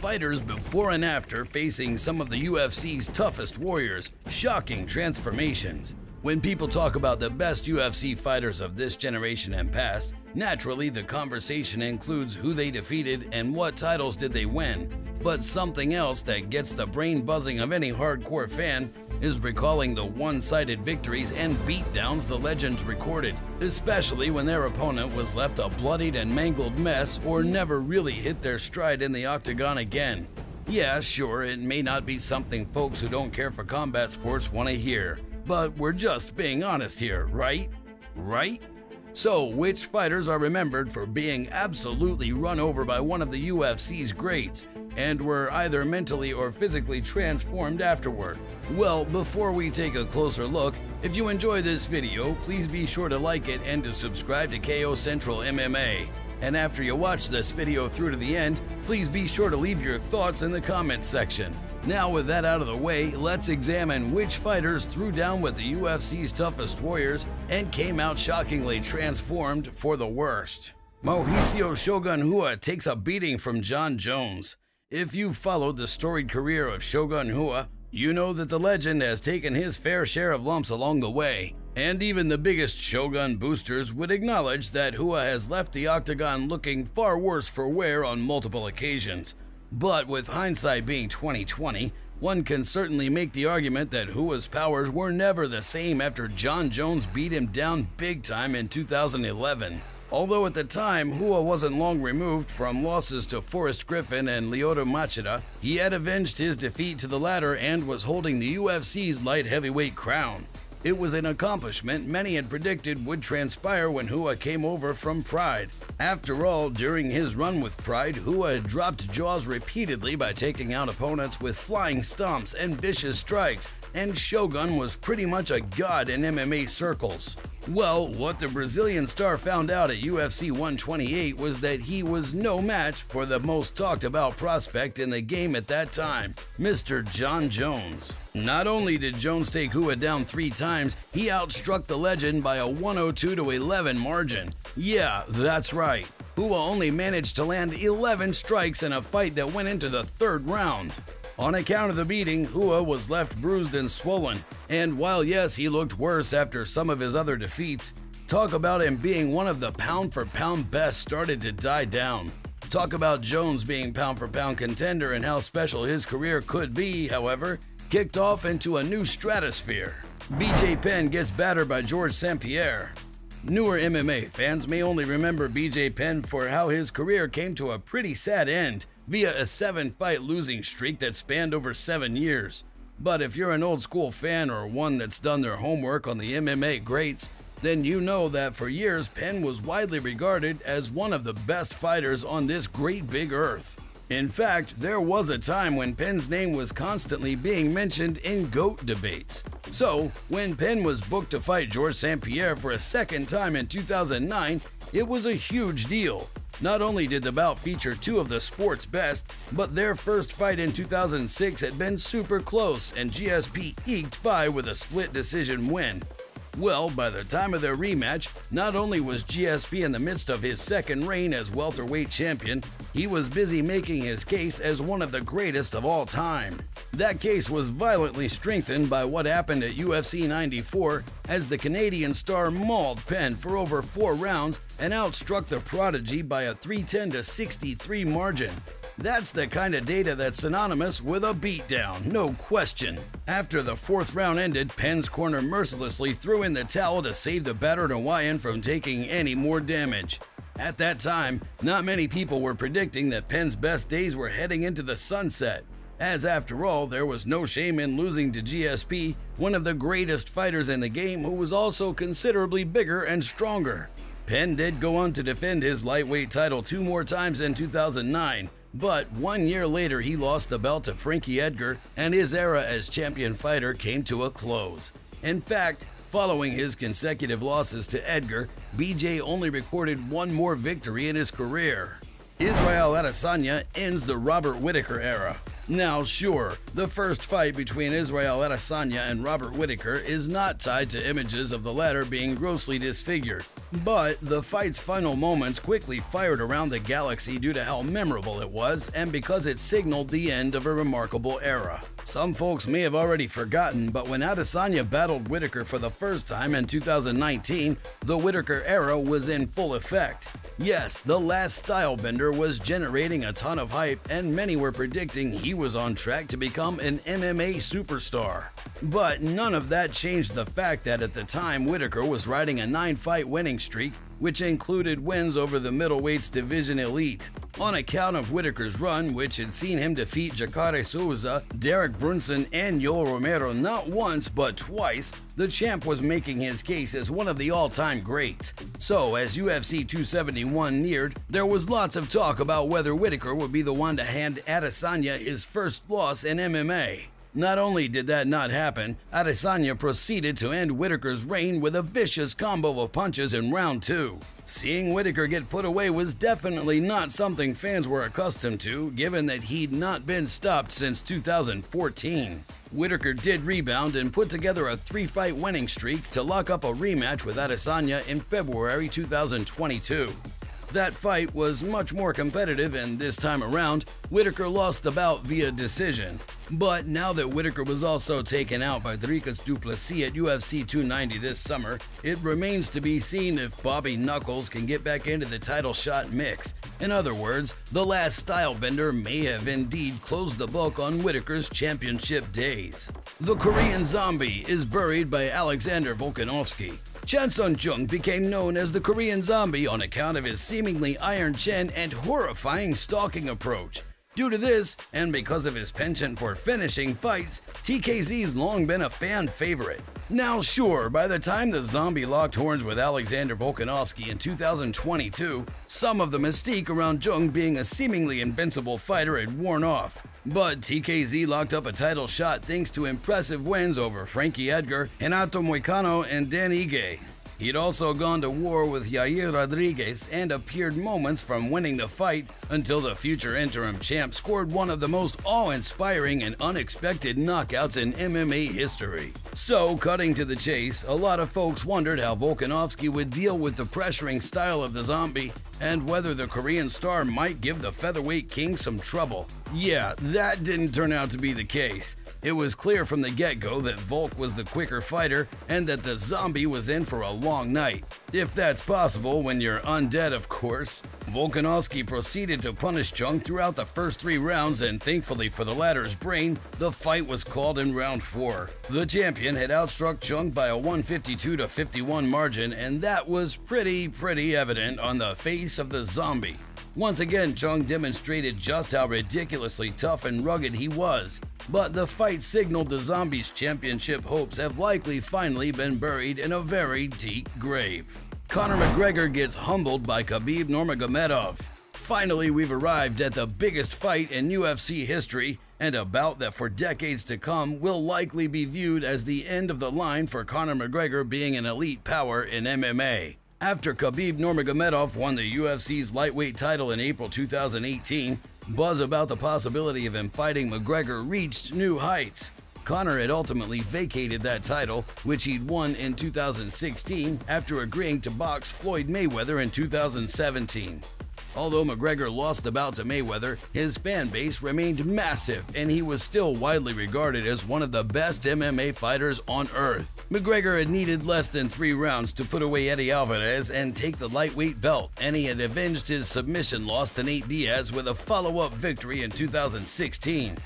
fighters before and after facing some of the UFC's toughest warriors, shocking transformations. When people talk about the best UFC fighters of this generation and past, naturally the conversation includes who they defeated and what titles did they win. But something else that gets the brain buzzing of any hardcore fan is recalling the one-sided victories and beatdowns the legends recorded, especially when their opponent was left a bloodied and mangled mess or never really hit their stride in the octagon again. Yeah, sure, it may not be something folks who don't care for combat sports want to hear, but we're just being honest here, right? Right? So, which fighters are remembered for being absolutely run over by one of the UFC's greats, and were either mentally or physically transformed afterward? Well, before we take a closer look, if you enjoy this video, please be sure to like it and to subscribe to KO Central MMA. And after you watch this video through to the end, please be sure to leave your thoughts in the comments section. Now with that out of the way, let's examine which fighters threw down with the UFC's toughest warriors and came out shockingly transformed for the worst. Mauricio Shogun Rua takes a beating from Jon Jones. If you've followed the storied career of Shogun Rua, you know that the legend has taken his fair share of lumps along the way, and even the biggest Shogun boosters would acknowledge that Rua has left the octagon looking far worse for wear on multiple occasions. But with hindsight being 20/20, one can certainly make the argument that Rua's powers were never the same after Jon Jones beat him down big time in 2011. Although at the time, Rua wasn't long removed from losses to Forrest Griffin and Lyoto Machida, he had avenged his defeat to the latter and was holding the UFC's light heavyweight crown. It was an accomplishment many had predicted would transpire when Rua came over from Pride. After all, during his run with Pride, Rua had dropped jaws repeatedly by taking out opponents with flying stomps and vicious strikes, and Shogun was pretty much a god in MMA circles. Well, what the Brazilian star found out at UFC 128 was that he was no match for the most talked about prospect in the game at that time, Mr. Jon Jones. Not only did Jones take Rua down 3 times, he outstruck the legend by a 102-11 margin. Yeah, that's right. Rua only managed to land 11 strikes in a fight that went into the 3rd round. On account of the beating, Rua was left bruised and swollen, and while yes, he looked worse after some of his other defeats, talk about him being one of the pound-for-pound best started to die down. Talk about Jones being pound-for-pound contender and how special his career could be, however, kicked off into a new stratosphere. BJ Penn gets battered by George St. Pierre. Newer MMA fans may only remember BJ Penn for how his career came to a pretty sad end via a 7-fight losing streak that spanned over 7 years. But if you're an old school fan or one that's done their homework on the MMA greats, then you know that for years Penn was widely regarded as one of the best fighters on this great big earth. In fact, there was a time when Penn's name was constantly being mentioned in GOAT debates. So, when Penn was booked to fight George St. Pierre for a 2nd time in 2009, it was a huge deal. Not only did the bout feature 2 of the sport's best, but their first fight in 2006 had been super close and GSP eked by with a split decision win. Well, by the time of their rematch, not only was GSP in the midst of his 2nd reign as welterweight champion, he was busy making his case as one of the greatest of all time. That case was violently strengthened by what happened at UFC 94 as the Canadian star mauled Penn for over 4 rounds and outstruck the prodigy by a 310-63 margin. That's the kind of data that's synonymous with a beatdown, no question. After the 4th round ended, Penn's corner mercilessly threw in the towel to save the battered Hawaiian from taking any more damage. At that time, not many people were predicting that Penn's best days were heading into the sunset, as after all, there was no shame in losing to GSP, one of the greatest fighters in the game who was also considerably bigger and stronger. Penn did go on to defend his lightweight title 2 more times in 2009, but 1 year later he lost the belt to Frankie Edgar and his era as champion fighter came to a close. In fact, following his consecutive losses to Edgar, BJ only recorded 1 more victory in his career. Israel Adesanya ends the Robert Whittaker era. Now sure, the first fight between Israel Adesanya and Robert Whittaker is not tied to images of the latter being grossly disfigured, but the fight's final moments quickly fired around the galaxy due to how memorable it was and because it signaled the end of a remarkable era. Some folks may have already forgotten, but when Adesanya battled Whittaker for the first time in 2019, the Whittaker era was in full effect. Yes, the last stylebender was generating a ton of hype, and many were predicting he was on track to become an MMA superstar. But none of that changed the fact that at the time Whittaker was riding a 9-fight winning streak, which included wins over the middleweights division elite. On account of Whittaker's run, which had seen him defeat Jacare Souza, Derek Brunson, and Yoel Romero not once but twice, the champ was making his case as one of the all-time greats. So, as UFC 271 neared, there was lots of talk about whether Whittaker would be the one to hand Adesanya his first loss in MMA. Not only did that not happen, Adesanya proceeded to end Whittaker's reign with a vicious combo of punches in round 2. Seeing Whittaker get put away was definitely not something fans were accustomed to, given that he'd not been stopped since 2014. Whittaker did rebound and put together a 3-fight winning streak to lock up a rematch with Adesanya in February 2022. That fight was much more competitive, and this time around, Whittaker lost the bout via decision. But now that Whittaker was also taken out by Dricus du Plessis at UFC 290 this summer, it remains to be seen if Bobby Knuckles can get back into the title shot mix. In other words, the last stylebender may have indeed closed the book on Whittaker's championship days. The Korean Zombie is buried by Alexander Volkanovski. Chan Sung-jung became known as the Korean Zombie on account of his seemingly iron chin and horrifying stalking approach. Due to this, and because of his penchant for finishing fights, TKZ's long been a fan favorite. Now sure, by the time the Zombie locked horns with Alexander Volkanovski in 2022, some of the mystique around Jung being a seemingly invincible fighter had worn off. But TKZ locked up a title shot thanks to impressive wins over Frankie Edgar, Renato Moicano, and Dan Ige. He'd also gone to war with Yair Rodriguez and appeared moments from winning the fight until the future interim champ scored one of the most awe-inspiring and unexpected knockouts in MMA history. So, cutting to the chase, a lot of folks wondered how Volkanovski would deal with the pressuring style of the Zombie and whether the Korean star might give the featherweight king some trouble. Yeah, that didn't turn out to be the case. It was clear from the get-go that Volk was the quicker fighter and that the Zombie was in for a long night. If that's possible when you're undead, of course. Volkanovski proceeded to punish Chung throughout the first 3 rounds, and thankfully for the latter's brain, the fight was called in round 4. The champion had outstruck Chung by a 152-51 margin, and that was pretty evident on the face of the Zombie. Once again, Chung demonstrated just how ridiculously tough and rugged he was, but the fight signaled the Zombie's championship hopes have likely finally been buried in a very deep grave. Conor McGregor gets humbled by Khabib Nurmagomedov. Finally, we've arrived at the biggest fight in UFC history, and a bout that for decades to come will likely be viewed as the end of the line for Conor McGregor being an elite power in MMA. After Khabib Nurmagomedov won the UFC's lightweight title in April 2018, buzz about the possibility of him fighting McGregor reached new heights. Conor had ultimately vacated that title, which he'd won in 2016 after agreeing to box Floyd Mayweather in 2017. Although McGregor lost the bout to Mayweather, his fan base remained massive and he was still widely regarded as one of the best MMA fighters on earth. McGregor had needed less than 3 rounds to put away Eddie Alvarez and take the lightweight belt, and he had avenged his submission loss to Nate Diaz with a follow-up victory in 2016.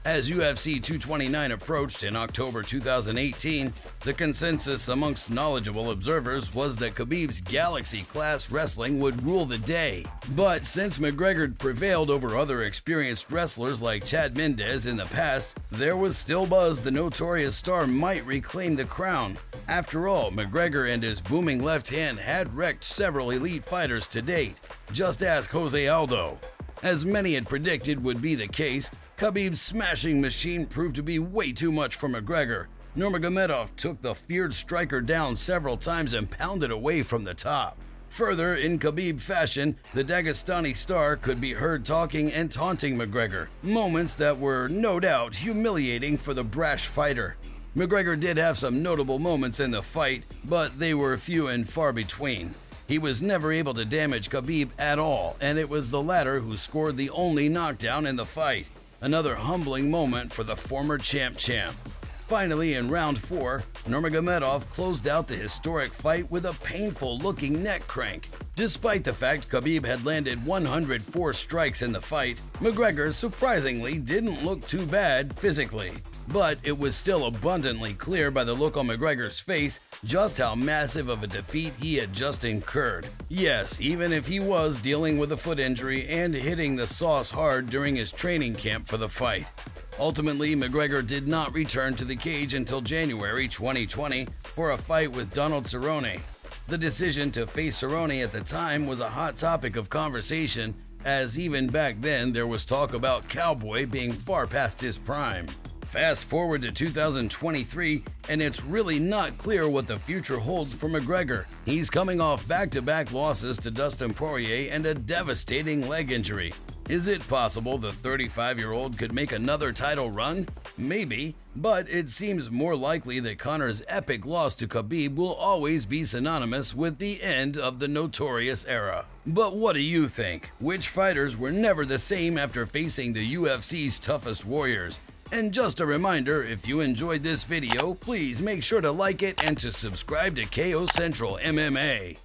As UFC 229 approached in October 2018, the consensus amongst knowledgeable observers was that Khabib's Galaxy-class wrestling would rule the day. But since McGregor prevailed over other experienced wrestlers like Chad Mendes in the past, there was still buzz the notorious star might reclaim the crown. After all, McGregor and his booming left hand had wrecked several elite fighters to date. Just ask Jose Aldo. As many had predicted would be the case, Khabib's smashing machine proved to be way too much for McGregor. Nurmagomedov took the feared striker down several times and pounded away from the top. Further, in Khabib fashion, the Dagestani star could be heard talking and taunting McGregor, moments that were no doubt humiliating for the brash fighter. McGregor did have some notable moments in the fight, but they were few and far between. He was never able to damage Khabib at all, and it was the latter who scored the only knockdown in the fight. Another humbling moment for the former champ. Finally, in round 4, Nurmagomedov closed out the historic fight with a painful-looking neck crank. Despite the fact Khabib had landed 104 strikes in the fight, McGregor surprisingly didn't look too bad physically. But it was still abundantly clear by the look on McGregor's face just how massive of a defeat he had just incurred. Yes, even if he was dealing with a foot injury and hitting the sauce hard during his training camp for the fight. Ultimately, McGregor did not return to the cage until January 2020 for a fight with Donald Cerrone. The decision to face Cerrone at the time was a hot topic of conversation, as even back then there was talk about Cowboy being far past his prime. Fast forward to 2023, and it's really not clear what the future holds for McGregor. He's coming off back-to-back losses to Dustin Poirier and a devastating leg injury. Is it possible the 35-year-old could make another title run? Maybe, but it seems more likely that Conor's epic loss to Khabib will always be synonymous with the end of the Notorious era. But what do you think? Which fighters were never the same after facing the UFC's toughest warriors? And just a reminder, if you enjoyed this video, please make sure to like it and to subscribe to KO Central MMA.